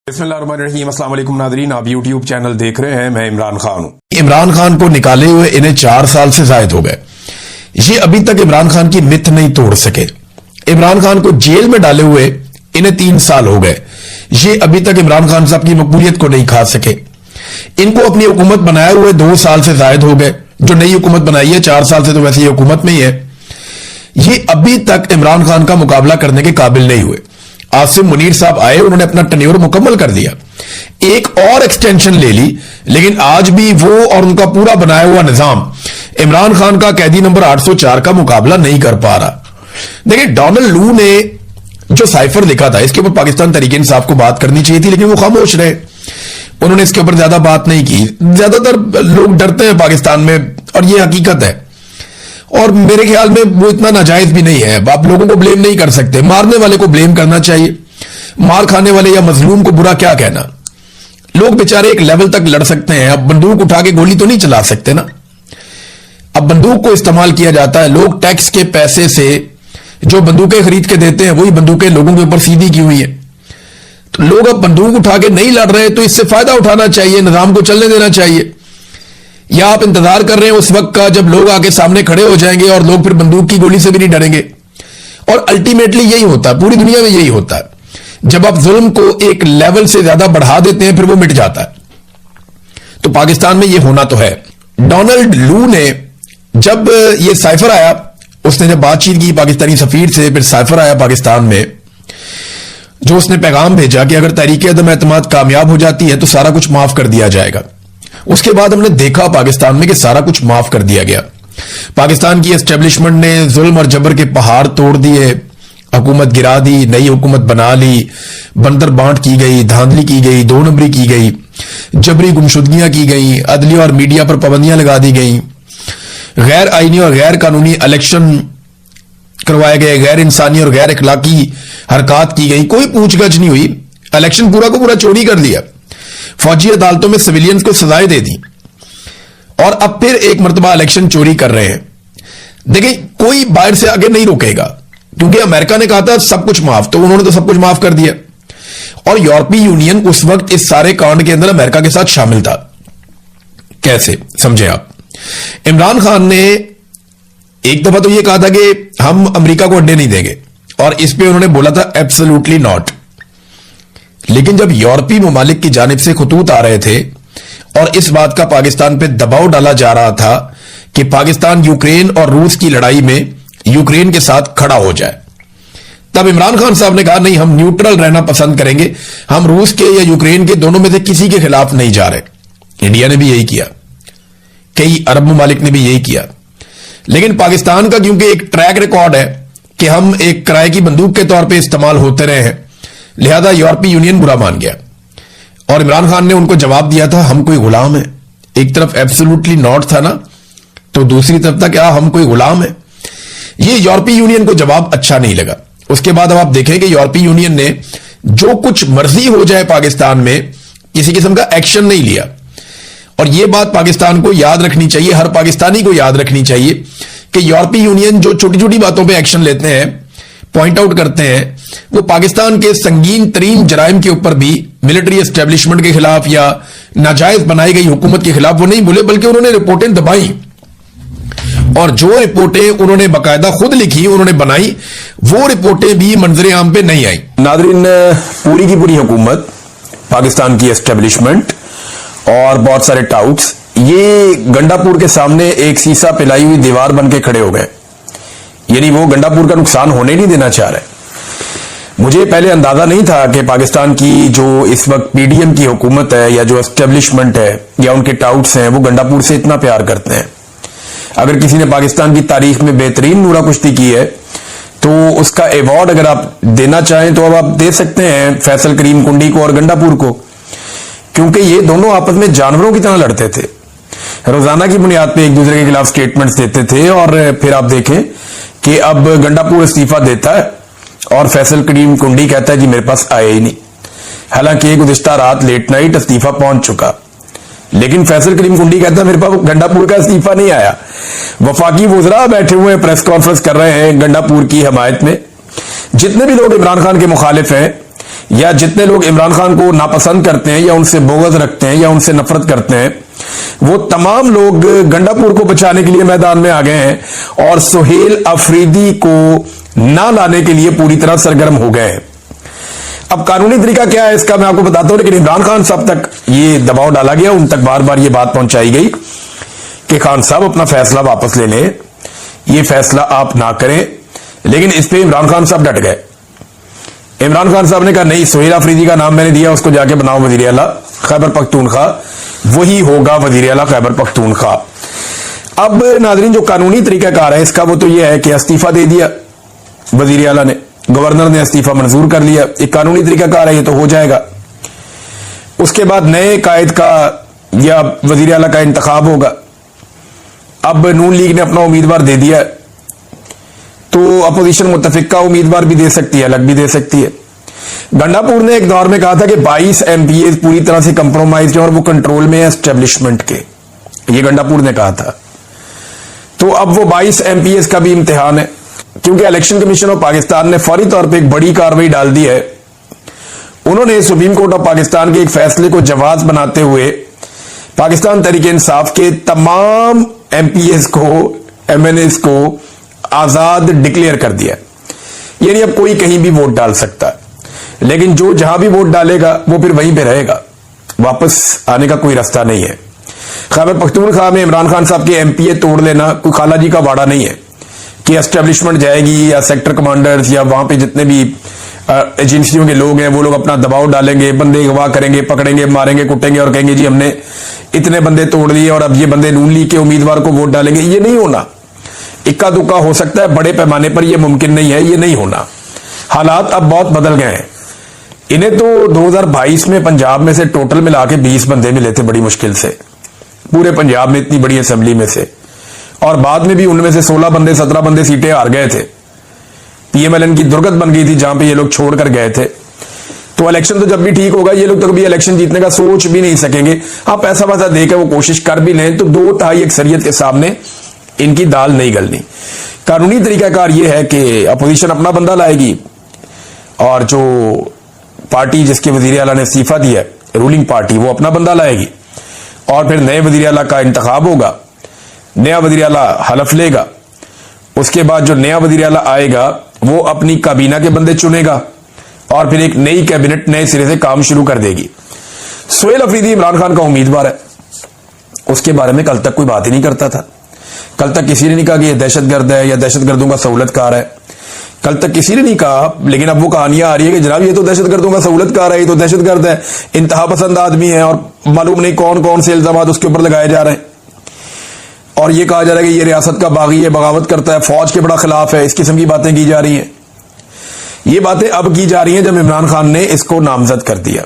बिस्मिल्लाहिर्रहमानिर्रहीम। अस्सलाम वालेकुम नाज़रीन, आप यूट्यूब चैनल देख रहे हैं। मैं इमरान खान हूं। इमरान खान को निकाले हुए इन्हें 4 साल से जायद हो गए। ये अभी तक इमरान खान की मिथ नहीं तोड़ सके। इमरान खान को जेल में डाले हुए इन्हें 3 साल हो गए। ये अभी तक इमरान खान साहब की मकबूलियत को नहीं खा सके। इनको अपनी हुकूमत बनाए हुए 2 साल से जायद हो गए। जो नई हुकूमत बनाई है 4 साल से तो वैसे ये हुकूमत में ही है। ये अभी तक इमरान खान का मुकाबला करने के काबिल नहीं हुए। आसिम मुनीर साहब आए, उन्होंने अपना टेन्योर मुकम्मल कर दिया, एक और एक्सटेंशन ले ली, लेकिन आज भी वो और उनका पूरा बनाया हुआ निजाम इमरान खान का कैदी नंबर 804 का मुकाबला नहीं कर पा रहा। देखिए, डोनाल्ड लू ने जो साइफर लिखा था, इसके ऊपर पाकिस्तान तहरीक इंसाफ को बात करनी चाहिए थी, लेकिन वो खामोश रहे। उन्होंने इसके ऊपर ज्यादा बात नहीं की। ज्यादातर लोग डरते हैं पाकिस्तान में, और ये हकीकत है। और मेरे ख्याल में वो इतना नाजायज भी नहीं है। आप लोगों को ब्लेम नहीं कर सकते, मारने वाले को ब्लेम करना चाहिए। मार खाने वाले या मजलूम को बुरा क्या कहना। लोग बेचारे एक लेवल तक लड़ सकते हैं, अब बंदूक उठा के गोली तो नहीं चला सकते ना। अब बंदूक को इस्तेमाल किया जाता है। लोग टैक्स के पैसे से जो बंदूकें खरीद के देते हैं, वही बंदूकें लोगों के ऊपर सीधी की हुई है। तो लोग अब बंदूक उठा के नहीं लड़ रहे, तो इससे फायदा उठाना चाहिए, निजाम को चलने देना चाहिए। या आप इंतजार कर रहे हैं उस वक्त का जब लोग आके सामने खड़े हो जाएंगे और लोग फिर बंदूक की गोली से भी नहीं डरेंगे। और अल्टीमेटली यही होता है, पूरी दुनिया में यही होता है। जब आप जुल्म को एक लेवल से ज्यादा बढ़ा देते हैं, फिर वो मिट जाता है। तो पाकिस्तान में ये होना तो है। डोनाल्ड लू ने जब ये साइफर आया, उसने जब बातचीत की पाकिस्तानी सफीर से, फिर साइफर आया पाकिस्तान में, जो उसने पैगाम भेजा कि अगर तहरीक अदम एतमाद कामयाब हो जाती है तो सारा कुछ माफ कर दिया जाएगा। उसके बाद हमने देखा पाकिस्तान में कि सारा कुछ माफ कर दिया गया। पाकिस्तान की एस्टेब्लिशमेंट ने जुल्म और जबर के पहाड़ तोड़ दिए, हुकूमत गिरा दी, नई हुकूमत बना ली, बंदर बांट की गई, धांधली की गई, 2 नंबरी की गई, जबरी गुमशुदगियां की गई, अदलिया और मीडिया पर पाबंदियां लगा दी गई, गैर आईनी और गैर कानूनी इलेक्शन करवाए गए, गैर इंसानी और गैर अखलाकी हरकत की गई, कोई पूछगछ नहीं हुई। इलेक्शन पूरा को पूरा चोरी कर लिया, फौजी अदालतों में सिविलियंस को सजाएं दे दी, और अब फिर एक मरतबा इलेक्शन चोरी कर रहे हैं। देखिए, कोई बाहर से आगे नहीं रोकेगा, क्योंकि अमेरिका ने कहा था सब कुछ माफ, तो उन्होंने तो सब कुछ माफ कर दिया। और यूरोपीय यूनियन उस वक्त इस सारे कांड के अंदर अमेरिका के साथ शामिल था। कैसे समझे आप? इमरान खान ने एक दफा तो यह कहा था कि हम अमेरिका को अड्डे नहीं देंगे, और इस पे उन्होंने बोला था एब्सोल्युटली नॉट। लेकिन जब यूरोपीय ममालिक की जानिब से खतूत आ रहे थे और इस बात का पाकिस्तान पे दबाव डाला जा रहा था कि पाकिस्तान यूक्रेन और रूस की लड़ाई में यूक्रेन के साथ खड़ा हो जाए, तब इमरान खान साहब ने कहा नहीं, हम न्यूट्रल रहना पसंद करेंगे, हम रूस के या यूक्रेन के दोनों में से किसी के खिलाफ नहीं जा रहे। इंडिया ने भी यही किया, कई अरब ममालिक ने भी यही किया। लेकिन पाकिस्तान का क्योंकि एक ट्रैक रिकॉर्ड है कि हम एक किराए की बंदूक के तौर पर इस्तेमाल होते रहे हैं, लिहाजा यूरोपीय यूनियन बुरा मान गया। और इमरान खान ने उनको जवाब दिया था, हम कोई गुलाम है। एक तरफ एब्सोल्युटली नॉट था ना, तो दूसरी तरफ था क्या हम कोई गुलाम है। ये यूरोपीय यूनियन को जवाब अच्छा नहीं लगा। उसके बाद अब आप देखें कि यूरोपीय यूनियन ने जो कुछ मर्जी हो जाए पाकिस्तान में, किसी किस्म का एक्शन नहीं लिया। और यह बात पाकिस्तान को याद रखनी चाहिए, हर पाकिस्तानी को याद रखनी चाहिए कि यूरोपीय यूनियन जो छोटी छोटी बातों पर एक्शन लेते हैं, पॉइंट आउट करते हैं, वो पाकिस्तान के संगीन तरीन जराइम के ऊपर भी, मिलिट्री एस्टेब्लिशमेंट के खिलाफ या नाजायज बनाई गई हुकूमत के खिलाफ वो नहीं बोले, बल्कि उन्होंने रिपोर्टें दबाई। और जो रिपोर्टें उन्होंने बाकायदा खुद लिखी, उन्होंने बनाई, वो रिपोर्टें भी मंजरे आम पे नहीं आई। नादरीन, पूरी की पूरी हुकूमत, पाकिस्तान की एस्टेब्लिशमेंट और बहुत सारे टाउट्स, ये गंडापुर के सामने एक शीशा पिलाई हुई दीवार बन के खड़े हो गए। यानी वो गंडापुर का नुकसान होने नहीं देना चाह रहे। मुझे पहले अंदाजा नहीं था कि पाकिस्तान की जो इस वक्त पीडीएम की हुकूमत है, या जो एस्टेब्लिशमेंट है, या उनके टाउट्स हैं, वो गंडापुर से इतना प्यार करते हैं। अगर किसी ने पाकिस्तान की तारीख में बेहतरीन नूरा कुश्ती की है, तो उसका अवार्ड अगर आप देना चाहें तो अब आप दे सकते हैं फैसल करीम कुंडी को और गंडापुर को, क्योंकि ये दोनों आपस में जानवरों की तरह लड़ते थे। रोजाना की बुनियाद पे एक दूसरे के खिलाफ स्टेटमेंट्स देते थे। और फिर आप देखें कि अब गंडापुर इस्तीफा देता है और फैसल करीम कुंडी कहता है जी मेरे पास आया ही नहीं। हालांकि गुज़िश्ता रात लेट नाइट इस्तीफा पहुंच चुका, लेकिन फैसल करीम कुंडी कहता है मेरे पास गंडापुर का इस्तीफा नहीं आया। वफाकी वुज़रा बैठे हुए प्रेस कॉन्फ्रेंस कर रहे हैं गंडापुर की हमायत में। जितने भी लोग इमरान खान के मुखालिफ हैं, या जितने लोग इमरान खान को नापसंद करते हैं या उनसे बोगज रखते हैं या उनसे नफरत करते हैं, वो तमाम लोग गंडापुर को बचाने के लिए मैदान में आ गए हैं और सुहेल अफरीदी को ना लाने के लिए पूरी तरह सरगर्म हो गए हैं। अब कानूनी तरीका क्या है इसका मैं आपको बताता हूं, लेकिन इमरान खान साहब तक ये दबाव डाला गया, उन तक बार बार ये बात पहुंचाई गई कि खान साहब अपना फैसला वापस ले लें, ये फैसला आप ना करें। लेकिन इस पे इमरान खान साहब डट गए। इमरान खान साहब ने कहा नहीं, सुहेल अफरीदी का नाम मैंने दिया, उसको जाके बनाओ वजीर आला खैबर पख्तूनख्वा, वही होगा वजीर आला खैबर पख्तूनख्वा। अब नाजरीन जो कानूनी तरीकाकार है इसका वो तो यह है कि इस्तीफा दे दिया वजीर आला ने, गवर्नर ने इस्तीफा मंजूर कर लिया, एक कानूनी तरीकाकार है, ये तो हो जाएगा। उसके बाद नए कायद का या वजीर आला का इंतखाब होगा। अब नून लीग ने अपना उम्मीदवार दे दिया, तो अपोजिशन मुत्तफिका उम्मीदवार भी दे सकती है, अलग भी दे सकती है। गंडापुर ने एक दौर में कहा था कि 22 एमपीए पूरी तरह से कंप्रोमाइज है और वो कंट्रोल में है एस्टेब्लिशमेंट के, ये गंडापुर ने कहा था। तो अब वो 22 एमपीए का भी इम्तिहान है, क्योंकि इलेक्शन कमीशन ऑफ पाकिस्तान ने फौरी तौर पर एक बड़ी कार्रवाई डाल दी है। उन्होंने सुप्रीम कोर्ट ऑफ पाकिस्तान के एक फैसले को जवाज बनाते हुए पाकिस्तान तहरीक इंसाफ के तमाम एमपीएस को, एमएनएस को आजाद डिक्लेयर कर दिया। यानी अब कोई कहीं भी वोट डाल सकता है, लेकिन जो जहां भी वोट डालेगा वो फिर वहीं पे रहेगा, वापस आने का कोई रास्ता नहीं है। खैबर पख्तूनख्वा में इमरान खान साहब के एमपीए तोड़ लेना कोई खाला जी का वाड़ा नहीं है कि एस्टेब्लिशमेंट जाएगी या सेक्टर कमांडर्स या वहां पे जितने भी एजेंसियों के लोग हैं वो लोग अपना दबाव डालेंगे, बंदे अगवा करेंगे, पकड़ेंगे, मारेंगे, कुटेंगे और कहेंगे जी हमने इतने बंदे तोड़ लिए और अब ये बंदे नून लीग के उम्मीदवार को वोट डालेंगे। ये नहीं होना, इक्का दुक्का हो सकता है, बड़े पैमाने पर यह मुमकिन नहीं है, ये नहीं होना। हालात अब बहुत बदल गए हैं। इन्हें तो 2022 में पंजाब में से टोटल मिला के 20 बंदे मिले थे बड़ी मुश्किल से, पूरे पंजाब में इतनी बड़ी असेंबली में से, और बाद में भी उनमें से 16 बंदे 17 बंदे सीटें हार गए थे। पीएमएलएन की दुर्गत बन गई थी जहां पे ये लोग छोड़कर गए थे। तो इलेक्शन तो जब भी ठीक होगा, ये लोग तो कभी इलेक्शन जीतने का सोच भी नहीं सकेंगे। हाँ, पैसा वैसा देकर वो कोशिश कर भी लें तो 2/3 अक्सरियत के सामने इनकी दाल नहीं गलनी। कानूनी तरीकाकार ये है कि अपोजिशन अपना बंदा लाएगी और जो पार्टी जिसके वजीर आला ने इस्तीफा दिया, रूलिंग पार्टी, वो अपना बंदा लाएगी और फिर नए वजीर आला का इंतखाब होगा, नया वजीर आला हलफ लेगा। उसके बाद जो नया वजीर आला आएगा वो अपनी काबीना के बंदे चुनेगा और फिर एक नई कैबिनेट नए सिरे से काम शुरू कर देगी। सुहेल अफरीदी इमरान खान का उम्मीदवार है, उसके बारे में कल तक कोई बात ही नहीं करता था। कल तक किसी ने नहीं कहा कि यह दहशतगर्द है या दहशतगर्दों का सहूलतकार है, कल तक किसी ने नहीं कहा। लेकिन अब वो कहानियां आ रही है कि जनाब ये तो दहशतगर्दों का सहूलतकार है, ये तो दहशतगर्द है, इंतहा पसंद आदमी है और मालूम नहीं कौन कौन से इल्जाम उसके ऊपर लगाए जा रहे हैं। और ये कहा जा रहा है कि ये रियासत का बागी है, बगावत करता है, फौज के बड़ा खिलाफ है, इस किस्म की बातें की जा रही हैं। ये बातें अब की जा रही हैं जब इमरान खान ने इसको नामजद कर दिया।